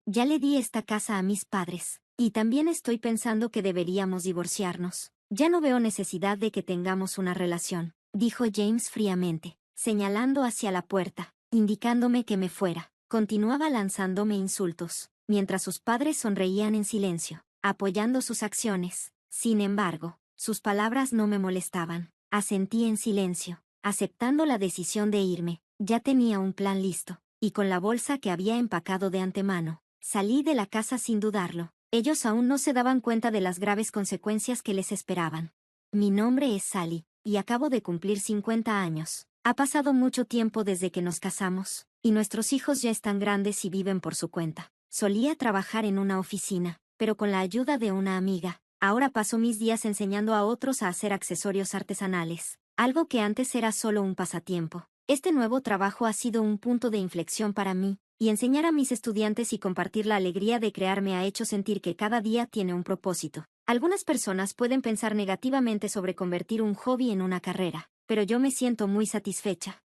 Ya le di esta casa a mis padres, y también estoy pensando que deberíamos divorciarnos. Ya no veo necesidad de que tengamos una relación, dijo James fríamente, señalando hacia la puerta, indicándome que me fuera. Continuaba lanzándome insultos, mientras sus padres sonreían en silencio, apoyando sus acciones. Sin embargo, sus palabras no me molestaban. Asentí en silencio, aceptando la decisión de irme. Ya tenía un plan listo, y con la bolsa que había empacado de antemano, salí de la casa sin dudarlo. Ellos aún no se daban cuenta de las graves consecuencias que les esperaban. Mi nombre es Sally, y acabo de cumplir 50 años. Ha pasado mucho tiempo desde que nos casamos, y nuestros hijos ya están grandes y viven por su cuenta. Solía trabajar en una oficina, pero con la ayuda de una amiga, ahora paso mis días enseñando a otros a hacer accesorios artesanales, algo que antes era solo un pasatiempo. Este nuevo trabajo ha sido un punto de inflexión para mí, y enseñar a mis estudiantes y compartir la alegría de crear me ha hecho sentir que cada día tiene un propósito. Algunas personas pueden pensar negativamente sobre convertir un hobby en una carrera, pero yo me siento muy satisfecha.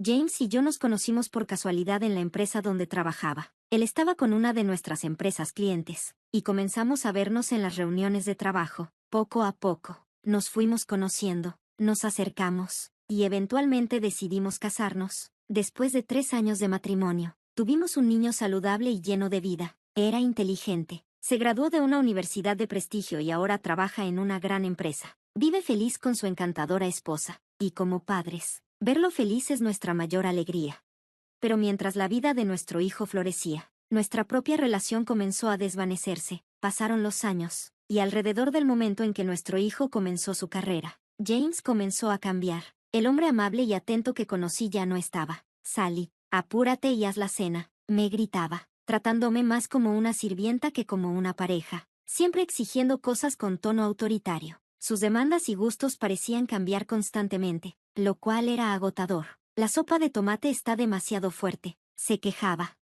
James y yo nos conocimos por casualidad en la empresa donde trabajaba. Él estaba con una de nuestras empresas clientes, y comenzamos a vernos en las reuniones de trabajo. Poco a poco, nos fuimos conociendo, nos acercamos, y eventualmente decidimos casarnos. Después de 3 años de matrimonio, tuvimos un niño saludable y lleno de vida. Era inteligente, se graduó de una universidad de prestigio y ahora trabaja en una gran empresa. Vive feliz con su encantadora esposa, y como padres, verlo feliz es nuestra mayor alegría. Pero mientras la vida de nuestro hijo florecía, nuestra propia relación comenzó a desvanecerse. Pasaron los años, y alrededor del momento en que nuestro hijo comenzó su carrera, James comenzó a cambiar. El hombre amable y atento que conocí ya no estaba. Sally, apúrate y haz la cena, me gritaba, tratándome más como una sirvienta que como una pareja, siempre exigiendo cosas con tono autoritario. Sus demandas y gustos parecían cambiar constantemente, lo cual era agotador. La sopa de tomate está demasiado fuerte, se quejaba.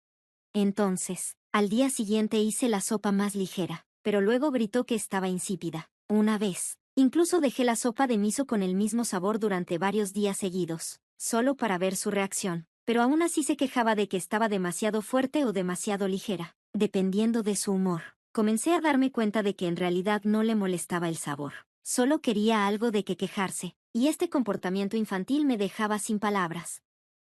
Entonces, al día siguiente hice la sopa más ligera, pero luego gritó que estaba insípida. Una vez, incluso dejé la sopa de miso con el mismo sabor durante varios días seguidos, solo para ver su reacción, pero aún así se quejaba de que estaba demasiado fuerte o demasiado ligera, dependiendo de su humor. Comencé a darme cuenta de que en realidad no le molestaba el sabor, solo quería algo de que quejarse, y este comportamiento infantil me dejaba sin palabras.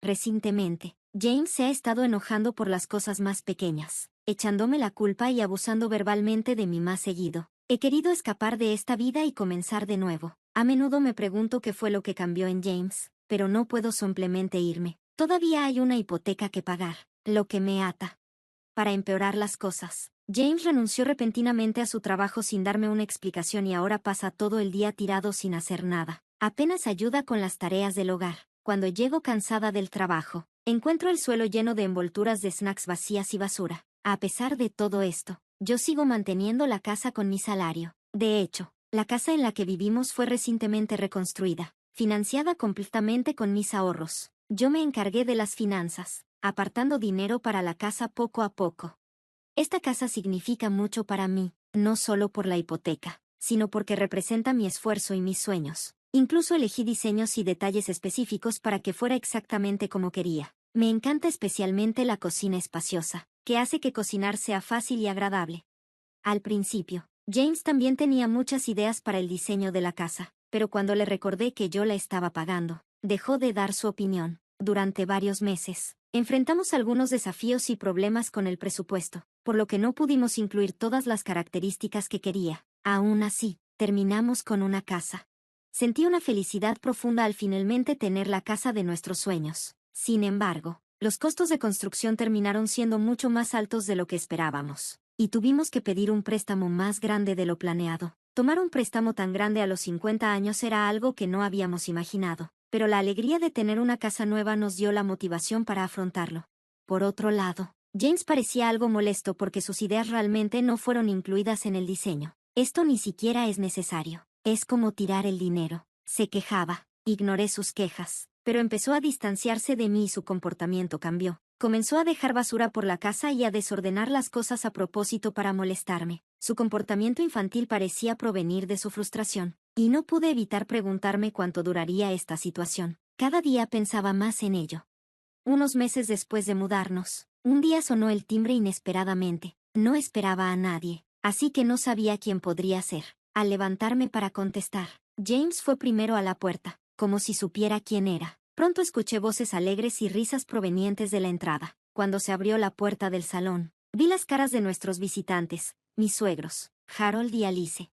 Recientemente, James se ha estado enojando por las cosas más pequeñas, echándome la culpa y abusando verbalmente de mí más seguido. He querido escapar de esta vida y comenzar de nuevo. A menudo me pregunto qué fue lo que cambió en James, pero no puedo simplemente irme. Todavía hay una hipoteca que pagar, lo que me ata. Para empeorar las cosas, James renunció repentinamente a su trabajo sin darme una explicación y ahora pasa todo el día tirado sin hacer nada. Apenas ayuda con las tareas del hogar. Cuando llego cansada del trabajo, encuentro el suelo lleno de envolturas de snacks vacías y basura. A pesar de todo esto, yo sigo manteniendo la casa con mi salario. De hecho, la casa en la que vivimos fue recientemente reconstruida, financiada completamente con mis ahorros. Yo me encargué de las finanzas, apartando dinero para la casa poco a poco. Esta casa significa mucho para mí, no solo por la hipoteca, sino porque representa mi esfuerzo y mis sueños. Incluso elegí diseños y detalles específicos para que fuera exactamente como quería. Me encanta especialmente la cocina espaciosa, que hace que cocinar sea fácil y agradable. Al principio, James también tenía muchas ideas para el diseño de la casa, pero cuando le recordé que yo la estaba pagando, dejó de dar su opinión. Durante varios meses, enfrentamos algunos desafíos y problemas con el presupuesto, por lo que no pudimos incluir todas las características que quería. Aún así, terminamos con una casa. Sentí una felicidad profunda al finalmente tener la casa de nuestros sueños. Sin embargo, los costos de construcción terminaron siendo mucho más altos de lo que esperábamos, y tuvimos que pedir un préstamo más grande de lo planeado. Tomar un préstamo tan grande a los 50 años era algo que no habíamos imaginado, pero la alegría de tener una casa nueva nos dio la motivación para afrontarlo. Por otro lado, James parecía algo molesto porque sus ideas realmente no fueron incluidas en el diseño. Esto ni siquiera es necesario. Es como tirar el dinero. Se quejaba. Ignoré sus quejas, pero empezó a distanciarse de mí y su comportamiento cambió. Comenzó a dejar basura por la casa y a desordenar las cosas a propósito para molestarme. Su comportamiento infantil parecía provenir de su frustración, y no pude evitar preguntarme cuánto duraría esta situación. Cada día pensaba más en ello. Unos meses después de mudarnos, Un día sonó el timbre inesperadamente. No esperaba a nadie, así que no sabía quién podría ser. Al levantarme para contestar, James fue primero a la puerta, como si supiera quién era. Pronto escuché voces alegres y risas provenientes de la entrada. Cuando se abrió la puerta del salón, vi las caras de nuestros visitantes, mis suegros, Harold y Alice.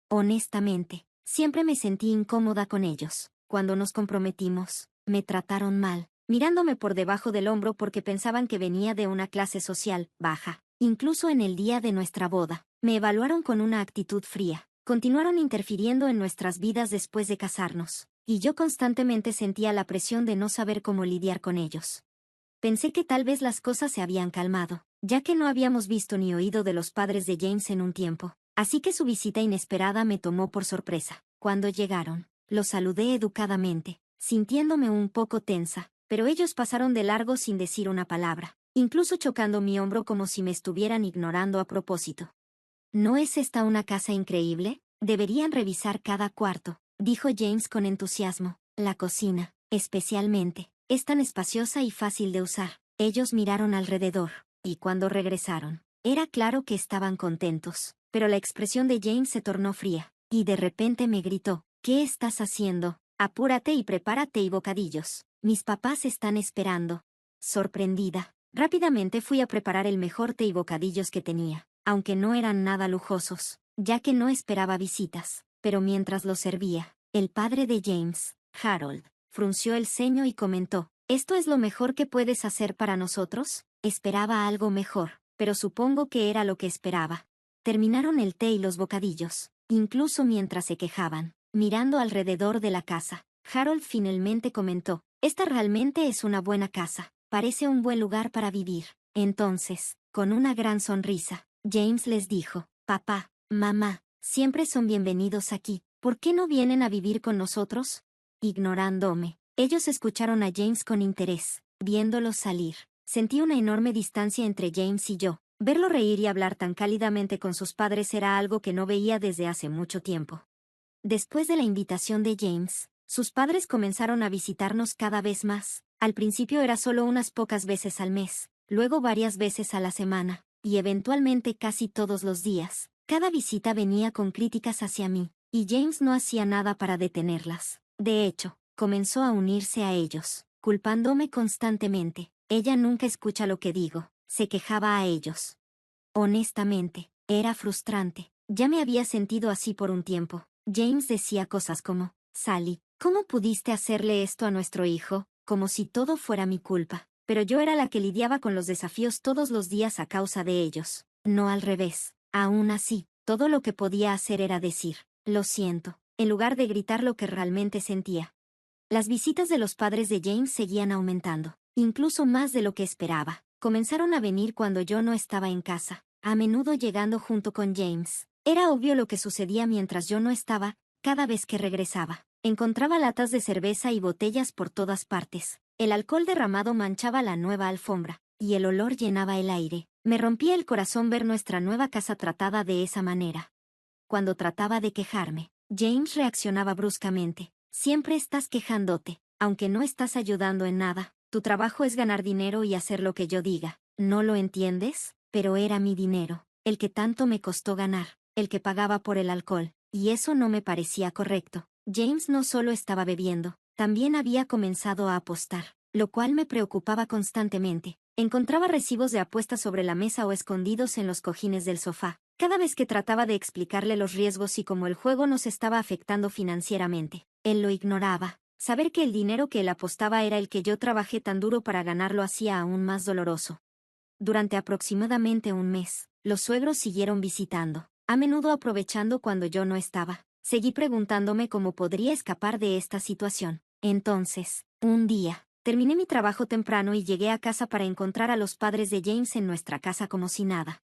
Honestamente, siempre me sentí incómoda con ellos. Cuando nos comprometimos, me trataron mal, mirándome por debajo del hombro porque pensaban que venía de una clase social baja. Incluso en el día de nuestra boda, me evaluaron con una actitud fría. Continuaron interfiriendo en nuestras vidas después de casarnos, y yo constantemente sentía la presión de no saber cómo lidiar con ellos. Pensé que tal vez las cosas se habían calmado, ya que no habíamos visto ni oído de los padres de James en un tiempo, así que su visita inesperada me tomó por sorpresa. Cuando llegaron, los saludé educadamente, sintiéndome un poco tensa, pero ellos pasaron de largo sin decir una palabra, incluso chocando mi hombro como si me estuvieran ignorando a propósito. ¿No es esta una casa increíble? Deberían revisar cada cuarto, dijo James con entusiasmo. La cocina, especialmente, es tan espaciosa y fácil de usar. Ellos miraron alrededor, y cuando regresaron, era claro que estaban contentos, pero la expresión de James se tornó fría, y de repente me gritó, ¿qué estás haciendo? Apúrate y prepárate y bocadillos. Mis papás están esperando. Sorprendida, rápidamente fui a preparar el mejor té y bocadillos que tenía, aunque no eran nada lujosos, ya que no esperaba visitas. Pero mientras los servía, el padre de James, Harold, frunció el ceño y comentó, ¿esto es lo mejor que puedes hacer para nosotros? Esperaba algo mejor, pero supongo que era lo que esperaba. Terminaron el té y los bocadillos, incluso mientras se quejaban, mirando alrededor de la casa. Harold finalmente comentó, esta realmente es una buena casa, parece un buen lugar para vivir. Entonces, con una gran sonrisa, James les dijo, papá, mamá, siempre son bienvenidos aquí, ¿por qué no vienen a vivir con nosotros? Ignorándome, ellos escucharon a James con interés, viéndolo salir. Sentí una enorme distancia entre James y yo. Verlo reír y hablar tan cálidamente con sus padres era algo que no veía desde hace mucho tiempo. Después de la invitación de James, sus padres comenzaron a visitarnos cada vez más. Al principio era solo unas pocas veces al mes, luego varias veces a la semana, y eventualmente casi todos los días. Cada visita venía con críticas hacia mí, y James no hacía nada para detenerlas. De hecho, comenzó a unirse a ellos, culpándome constantemente. Ella nunca escucha lo que digo, se quejaba a ellos. Honestamente, era frustrante. Ya me había sentido así por un tiempo. James decía cosas como, Sally, ¿cómo pudiste hacerle esto a nuestro hijo? Como si todo fuera mi culpa. Pero yo era la que lidiaba con los desafíos todos los días a causa de ellos. No al revés. Aún así, todo lo que podía hacer era decir, lo siento, en lugar de gritar lo que realmente sentía. Las visitas de los padres de James seguían aumentando, incluso más de lo que esperaba. Comenzaron a venir cuando yo no estaba en casa, a menudo llegando junto con James. Era obvio lo que sucedía mientras yo no estaba, cada vez que regresaba. Encontraba latas de cerveza y botellas por todas partes. El alcohol derramado manchaba la nueva alfombra, y el olor llenaba el aire. Me rompía el corazón ver nuestra nueva casa tratada de esa manera. Cuando trataba de quejarme, James reaccionaba bruscamente. Siempre estás quejándote, aunque no estás ayudando en nada. Tu trabajo es ganar dinero y hacer lo que yo diga. ¿No lo entiendes? Pero era mi dinero, el que tanto me costó ganar, el que pagaba por el alcohol, y eso no me parecía correcto. James no solo estaba bebiendo, también había comenzado a apostar, lo cual me preocupaba constantemente. Encontraba recibos de apuestas sobre la mesa o escondidos en los cojines del sofá. Cada vez que trataba de explicarle los riesgos y cómo el juego nos estaba afectando financieramente, él lo ignoraba. Saber que el dinero que él apostaba era el que yo trabajé tan duro para ganar lo hacía aún más doloroso. Durante aproximadamente un mes, los suegros siguieron visitando, a menudo aprovechando cuando yo no estaba. Seguí preguntándome cómo podría escapar de esta situación. Entonces, un día, terminé mi trabajo temprano y llegué a casa para encontrar a los padres de James en nuestra casa como si nada.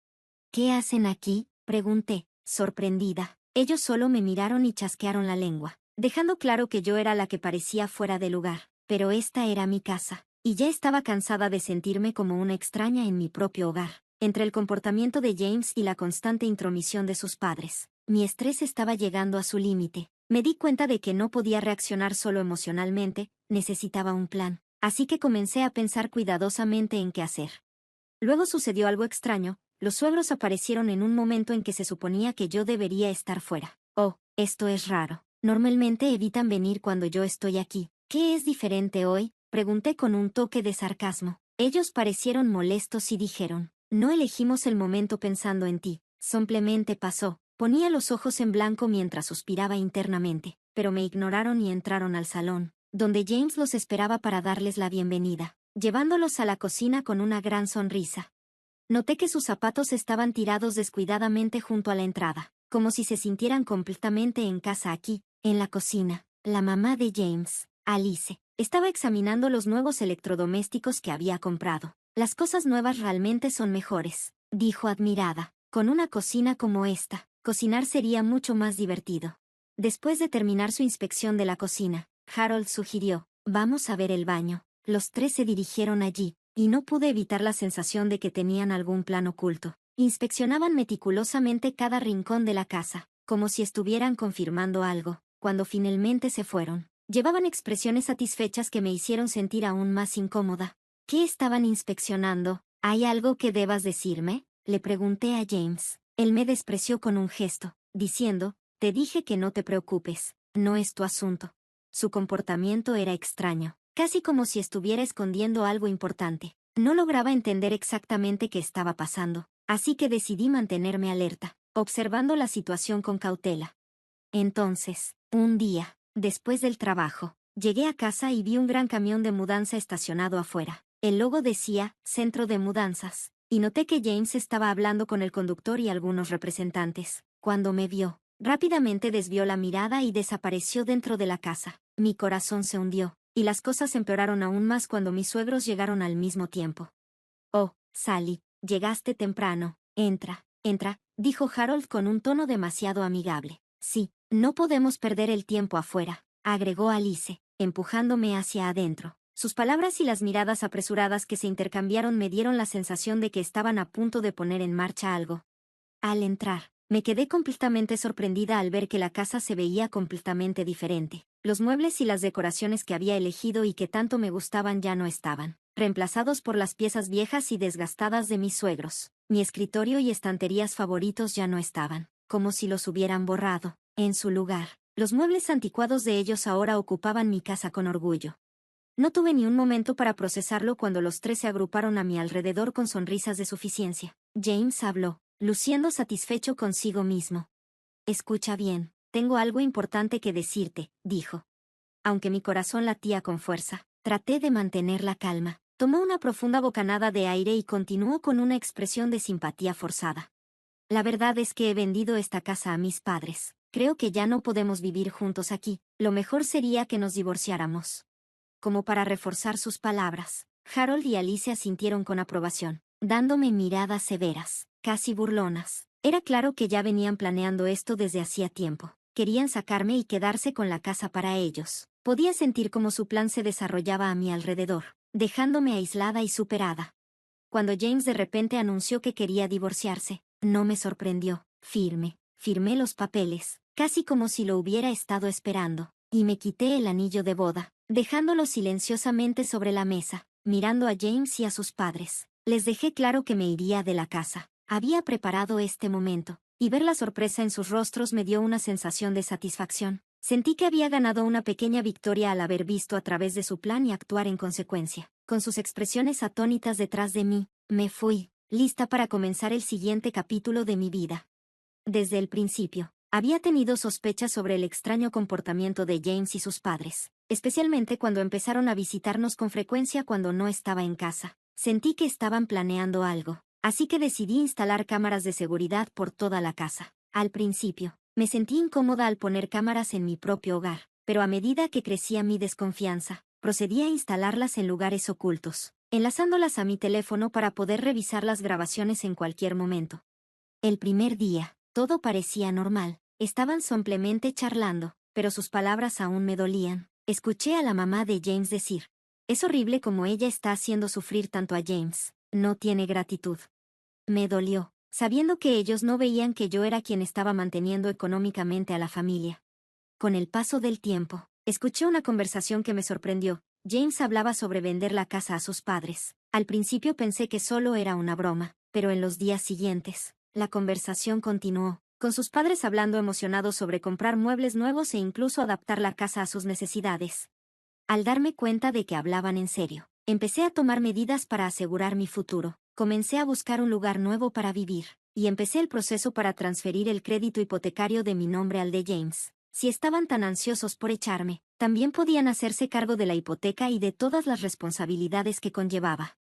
¿Qué hacen aquí?, pregunté, sorprendida. Ellos solo me miraron y chasquearon la lengua, dejando claro que yo era la que parecía fuera de lugar. Pero esta era mi casa, y ya estaba cansada de sentirme como una extraña en mi propio hogar. Entre el comportamiento de James y la constante intromisión de sus padres, mi estrés estaba llegando a su límite. Me di cuenta de que no podía reaccionar solo emocionalmente, necesitaba un plan. Así que comencé a pensar cuidadosamente en qué hacer. Luego sucedió algo extraño, los suegros aparecieron en un momento en que se suponía que yo debería estar fuera. Oh, esto es raro. Normalmente evitan venir cuando yo estoy aquí. ¿Qué es diferente hoy? Pregunté con un toque de sarcasmo. Ellos parecieron molestos y dijeron, no elegimos el momento pensando en ti, simplemente pasó. Ponía los ojos en blanco mientras suspiraba internamente, pero me ignoraron y entraron al salón, donde James los esperaba para darles la bienvenida, llevándolos a la cocina con una gran sonrisa. Noté que sus zapatos estaban tirados descuidadamente junto a la entrada, como si se sintieran completamente en casa aquí, en la cocina. La mamá de James, Alice, estaba examinando los nuevos electrodomésticos que había comprado. Las cosas nuevas realmente son mejores, dijo admirada. Con una cocina como esta, cocinar sería mucho más divertido. Después de terminar su inspección de la cocina, Harold sugirió, vamos a ver el baño. Los tres se dirigieron allí, y no pude evitar la sensación de que tenían algún plan oculto. Inspeccionaban meticulosamente cada rincón de la casa, como si estuvieran confirmando algo. Cuando finalmente se fueron, llevaban expresiones satisfechas que me hicieron sentir aún más incómoda. ¿Qué estaban inspeccionando? ¿Hay algo que debas decirme? Le pregunté a James. Él me despreció con un gesto, diciendo, te dije que no te preocupes, no es tu asunto. Su comportamiento era extraño, casi como si estuviera escondiendo algo importante. No lograba entender exactamente qué estaba pasando, así que decidí mantenerme alerta, observando la situación con cautela. Entonces, un día, después del trabajo, llegué a casa y vi un gran camión de mudanza estacionado afuera. El logo decía, Centro de Mudanzas, y noté que James estaba hablando con el conductor y algunos representantes. Cuando me vio, rápidamente desvió la mirada y desapareció dentro de la casa. Mi corazón se hundió, y las cosas empeoraron aún más cuando mis suegros llegaron al mismo tiempo. Oh, Sally, llegaste temprano. Entra, dijo Harold con un tono demasiado amigable. Sí, no podemos perder el tiempo afuera, agregó Alice, empujándome hacia adentro. Sus palabras y las miradas apresuradas que se intercambiaron me dieron la sensación de que estaban a punto de poner en marcha algo. Al entrar, me quedé completamente sorprendida al ver que la casa se veía completamente diferente. Los muebles y las decoraciones que había elegido y que tanto me gustaban ya no estaban, reemplazados por las piezas viejas y desgastadas de mis suegros. Mi escritorio y estanterías favoritos ya no estaban, como si los hubieran borrado. En su lugar, los muebles anticuados de ellos ahora ocupaban mi casa con orgullo. No tuve ni un momento para procesarlo cuando los tres se agruparon a mi alrededor con sonrisas de suficiencia. James habló, luciendo satisfecho consigo mismo. Escucha bien, tengo algo importante que decirte, dijo. Aunque mi corazón latía con fuerza, traté de mantener la calma. Tomó una profunda bocanada de aire y continuó con una expresión de simpatía forzada. La verdad es que he vendido esta casa a mis padres. Creo que ya no podemos vivir juntos aquí. Lo mejor sería que nos divorciáramos. Como para reforzar sus palabras, Harold y Alice asintieron con aprobación, dándome miradas severas, casi burlonas. Era claro que ya venían planeando esto desde hacía tiempo. Querían sacarme y quedarse con la casa para ellos. Podía sentir cómo su plan se desarrollaba a mi alrededor, dejándome aislada y superada. Cuando James de repente anunció que quería divorciarse, no me sorprendió. Firmé los papeles, casi como si lo hubiera estado esperando, y me quité el anillo de boda, dejándolo silenciosamente sobre la mesa, mirando a James y a sus padres. Les dejé claro que me iría de la casa. Había preparado este momento, y ver la sorpresa en sus rostros me dio una sensación de satisfacción. Sentí que había ganado una pequeña victoria al haber visto a través de su plan y actuar en consecuencia. Con sus expresiones atónitas detrás de mí, me fui, lista para comenzar el siguiente capítulo de mi vida. Desde el principio, había tenido sospechas sobre el extraño comportamiento de James y sus padres, especialmente cuando empezaron a visitarnos con frecuencia cuando no estaba en casa. Sentí que estaban planeando algo, así que decidí instalar cámaras de seguridad por toda la casa. Al principio, me sentí incómoda al poner cámaras en mi propio hogar, pero a medida que crecía mi desconfianza, procedí a instalarlas en lugares ocultos, enlazándolas a mi teléfono para poder revisar las grabaciones en cualquier momento. El primer día, todo parecía normal. Estaban simplemente charlando, pero sus palabras aún me dolían. Escuché a la mamá de James decir, es horrible como ella está haciendo sufrir tanto a James. No tiene gratitud. Me dolió, sabiendo que ellos no veían que yo era quien estaba manteniendo económicamente a la familia. Con el paso del tiempo, escuché una conversación que me sorprendió. James hablaba sobre vender la casa a sus padres, Al principio pensé que solo era una broma, pero en los días siguientes, la conversación continuó, con sus padres hablando emocionados sobre comprar muebles nuevos e incluso adaptar la casa a sus necesidades. Al darme cuenta de que hablaban en serio, empecé a tomar medidas para asegurar mi futuro. Comencé a buscar un lugar nuevo para vivir, y empecé el proceso para transferir el crédito hipotecario de mi nombre al de James. Si estaban tan ansiosos por echarme, también podían hacerse cargo de la hipoteca y de todas las responsabilidades que conllevaba.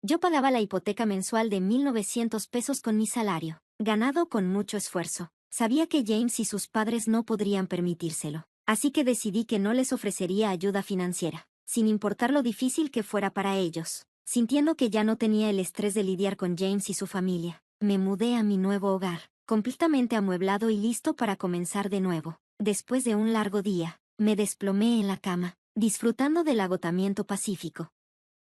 Yo pagaba la hipoteca mensual de 1,900 pesos con mi salario, ganado con mucho esfuerzo. Sabía que James y sus padres no podrían permitírselo, así que decidí que no les ofrecería ayuda financiera, sin importar lo difícil que fuera para ellos. Sintiendo que ya no tenía el estrés de lidiar con James y su familia, me mudé a mi nuevo hogar, completamente amueblado y listo para comenzar de nuevo. Después de un largo día, me desplomé en la cama, disfrutando del agotamiento pacífico.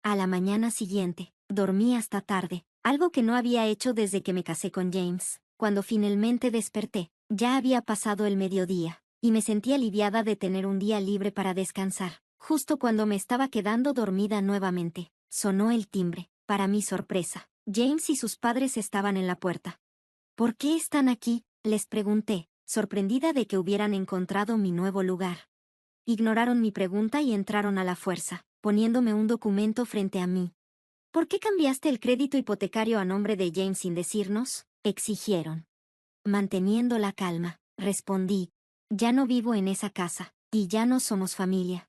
A la mañana siguiente, dormí hasta tarde, algo que no había hecho desde que me casé con James. Cuando finalmente desperté, ya había pasado el mediodía, y me sentí aliviada de tener un día libre para descansar. Justo cuando me estaba quedando dormida nuevamente, sonó el timbre. Para mi sorpresa, James y sus padres estaban en la puerta. ¿Por qué están aquí?, les pregunté, sorprendida de que hubieran encontrado mi nuevo lugar. Ignoraron mi pregunta y entraron a la fuerza, poniéndome un documento frente a mí. ¿Por qué cambiaste el crédito hipotecario a nombre de James sin decirnos?, exigieron. Manteniendo la calma, respondí. Ya no vivo en esa casa, y ya no somos familia.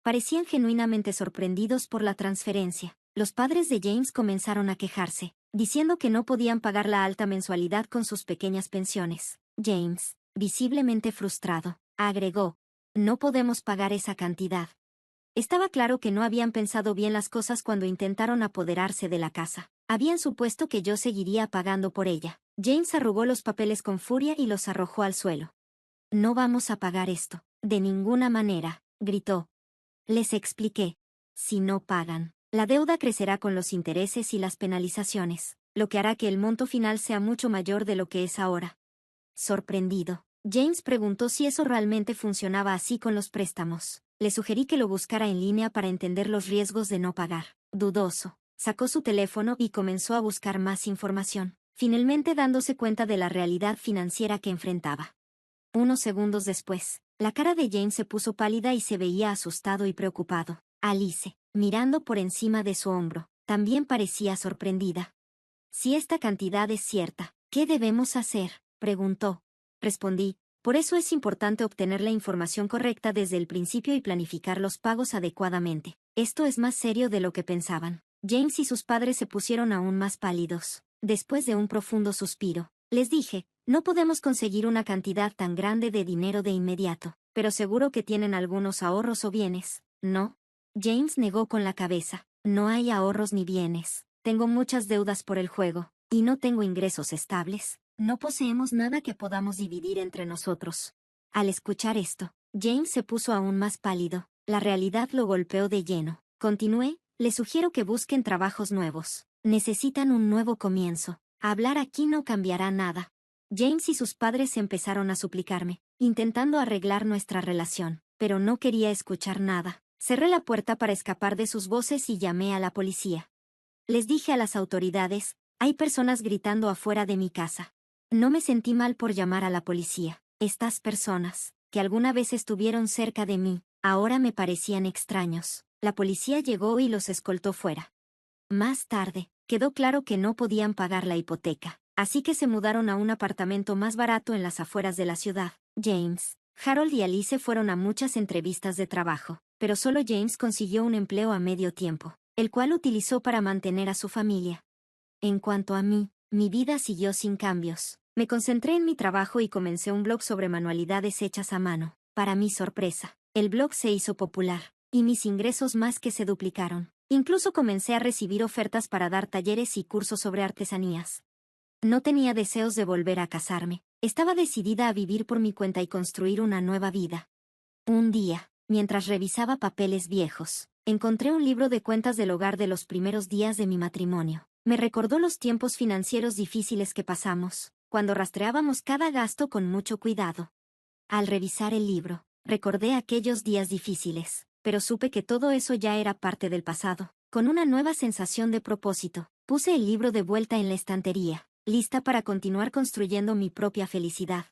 Parecían genuinamente sorprendidos por la transferencia. Los padres de James comenzaron a quejarse, diciendo que no podían pagar la alta mensualidad con sus pequeñas pensiones. James, visiblemente frustrado, agregó: no podemos pagar esa cantidad. Estaba claro que no habían pensado bien las cosas cuando intentaron apoderarse de la casa. Habían supuesto que yo seguiría pagando por ella. James arrugó los papeles con furia y los arrojó al suelo. No vamos a pagar esto, de ninguna manera, gritó. Les expliqué. Si no pagan, la deuda crecerá con los intereses y las penalizaciones, lo que hará que el monto final sea mucho mayor de lo que es ahora. Sorprendido, James preguntó si eso realmente funcionaba así con los préstamos. Le sugerí que lo buscara en línea para entender los riesgos de no pagar. Dudoso, sacó su teléfono y comenzó a buscar más información, finalmente dándose cuenta de la realidad financiera que enfrentaba. Unos segundos después, la cara de James se puso pálida y se veía asustado y preocupado. Alice, mirando por encima de su hombro, también parecía sorprendida. Si esta cantidad es cierta, ¿qué debemos hacer?, preguntó. Respondí: por eso es importante obtener la información correcta desde el principio y planificar los pagos adecuadamente. Esto es más serio de lo que pensaban. James y sus padres se pusieron aún más pálidos. Después de un profundo suspiro, les dije: no podemos conseguir una cantidad tan grande de dinero de inmediato, pero seguro que tienen algunos ahorros o bienes, ¿no? James negó con la cabeza. No hay ahorros ni bienes. Tengo muchas deudas por el juego, y no tengo ingresos estables. No poseemos nada que podamos dividir entre nosotros. Al escuchar esto, James se puso aún más pálido. La realidad lo golpeó de lleno. Continué: les sugiero que busquen trabajos nuevos. Necesitan un nuevo comienzo. Hablar aquí no cambiará nada. James y sus padres empezaron a suplicarme, intentando arreglar nuestra relación, pero no quería escuchar nada. Cerré la puerta para escapar de sus voces y llamé a la policía. Les dije a las autoridades: hay personas gritando afuera de mi casa. No me sentí mal por llamar a la policía. Estas personas, que alguna vez estuvieron cerca de mí, ahora me parecían extraños. La policía llegó y los escoltó fuera. Más tarde, quedó claro que no podían pagar la hipoteca, así que se mudaron a un apartamento más barato en las afueras de la ciudad. James, Harold y Alice fueron a muchas entrevistas de trabajo, pero solo James consiguió un empleo a medio tiempo, el cual utilizó para mantener a su familia. En cuanto a mí, mi vida siguió sin cambios. Me concentré en mi trabajo y comencé un blog sobre manualidades hechas a mano. Para mi sorpresa, el blog se hizo popular, y mis ingresos más que se duplicaron. Incluso comencé a recibir ofertas para dar talleres y cursos sobre artesanías. No tenía deseos de volver a casarme. Estaba decidida a vivir por mi cuenta y construir una nueva vida. Un día, mientras revisaba papeles viejos, encontré un libro de cuentas del hogar de los primeros días de mi matrimonio. Me recordó los tiempos financieros difíciles que pasamos, cuando rastreábamos cada gasto con mucho cuidado. Al revisar el libro, recordé aquellos días difíciles, pero supe que todo eso ya era parte del pasado. Con una nueva sensación de propósito, puse el libro de vuelta en la estantería, lista para continuar construyendo mi propia felicidad.